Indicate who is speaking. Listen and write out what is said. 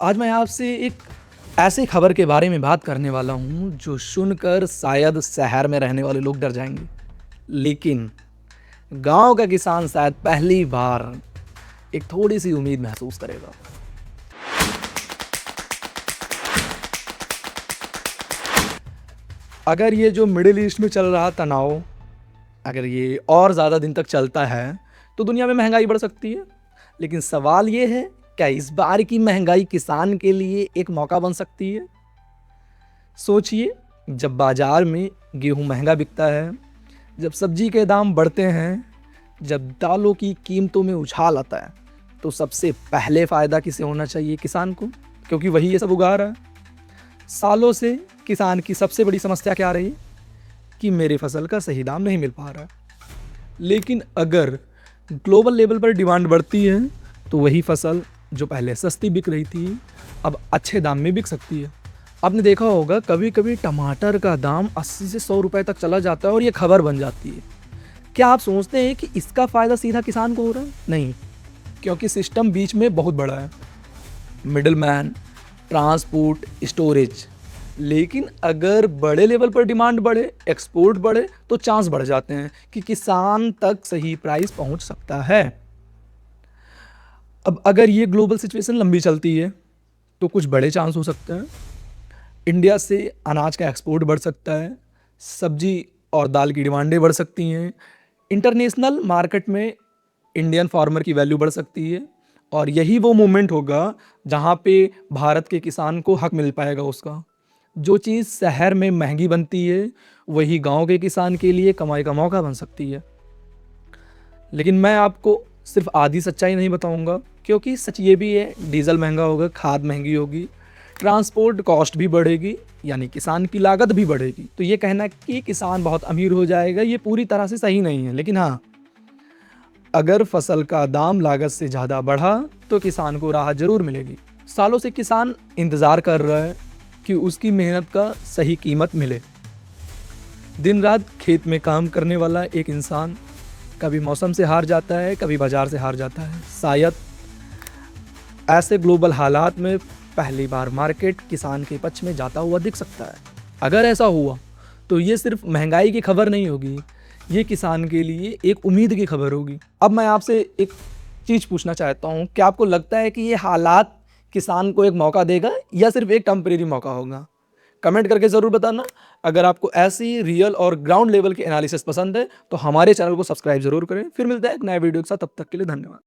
Speaker 1: आज मैं आपसे एक ऐसी खबर के बारे में बात करने वाला हूँ जो सुनकर शायद शहर में रहने वाले लोग डर जाएंगे, लेकिन गांव का किसान शायद पहली बार एक थोड़ी सी उम्मीद महसूस करेगा। अगर ये जो मिडिल ईस्ट में चल रहा तनाव अगर ये और ज़्यादा दिन तक चलता है तो दुनिया में महंगाई बढ़ सकती है। लेकिन सवाल ये है, क्या इस बार की महंगाई किसान के लिए एक मौका बन सकती है? सोचिए, जब बाजार में गेहूं महंगा बिकता है, जब सब्जी के दाम बढ़ते हैं, जब दालों की कीमतों में उछाल आता है, तो सबसे पहले फ़ायदा किसे होना चाहिए? किसान को, क्योंकि वही ये सब उगा रहा है। सालों से किसान की सबसे बड़ी समस्या क्या रही? कि मेरे फसल का सही दाम नहीं मिल पा रहा है। लेकिन अगर ग्लोबल लेवल पर डिमांड बढ़ती है तो वही फसल जो पहले सस्ती बिक रही थी अब अच्छे दाम में बिक सकती है। आपने देखा होगा कभी कभी टमाटर का दाम 80 से 100 रुपए तक चला जाता है और ये खबर बन जाती है। क्या आप सोचते हैं कि इसका फ़ायदा सीधा किसान को हो रहा है? नहीं, क्योंकि सिस्टम बीच में बहुत बड़ा है, मिडल मैन, ट्रांसपोर्ट, स्टोरेज। लेकिन अगर बड़े लेवल पर डिमांड बढ़े, एक्सपोर्ट बढ़े, तो चांस बढ़ जाते हैं कि किसान तक सही प्राइस पहुंच सकता है। अब अगर ये ग्लोबल सिचुएशन लंबी चलती है तो कुछ बड़े चांस हो सकते हैं। इंडिया से अनाज का एक्सपोर्ट बढ़ सकता है, सब्जी और दाल की डिमांडें बढ़ सकती हैं, इंटरनेशनल मार्केट में इंडियन फार्मर की वैल्यू बढ़ सकती है, और यही वो मोमेंट होगा जहाँ पे भारत के किसान को हक मिल पाएगा उसका। जो चीज़ शहर में महंगी बनती है वही गांव के किसान के लिए कमाई का मौका बन सकती है। लेकिन मैं आपको सिर्फ आधी सच्चाई नहीं बताऊंगा, क्योंकि सच ये भी है, डीजल महंगा होगा, खाद महंगी होगी, ट्रांसपोर्ट कॉस्ट भी बढ़ेगी, यानी किसान की लागत भी बढ़ेगी। तो ये कहना कि किसान बहुत अमीर हो जाएगा, ये पूरी तरह से सही नहीं है। लेकिन हाँ, अगर फसल का दाम लागत से ज़्यादा बढ़ा तो किसान को राहत ज़रूर मिलेगी। सालों से किसान इंतज़ार कर रहा है कि उसकी मेहनत का सही कीमत मिले। दिन रात खेत में काम करने वाला एक इंसान कभी मौसम से हार जाता है, कभी बाजार से हार जाता है। शायद ऐसे ग्लोबल हालात में पहली बार मार्केट किसान के पक्ष में जाता हुआ दिख सकता है। अगर ऐसा हुआ तो ये सिर्फ महंगाई की खबर नहीं होगी, ये किसान के लिए एक उम्मीद की खबर होगी। अब मैं आपसे एक चीज़ पूछना चाहता हूँ, क्या आपको लगता है कि ये हालात किसान को एक मौका देगा या सिर्फ एक टेम्परेरी मौका होगा? कमेंट करके ज़रूर बताना। अगर आपको ऐसी रियल और ग्राउंड लेवल की एनालिसिस पसंद है तो हमारे चैनल को सब्सक्राइब जरूर करें। फिर मिलते हैं एक नए वीडियो के साथ, तब तक के लिए धन्यवाद।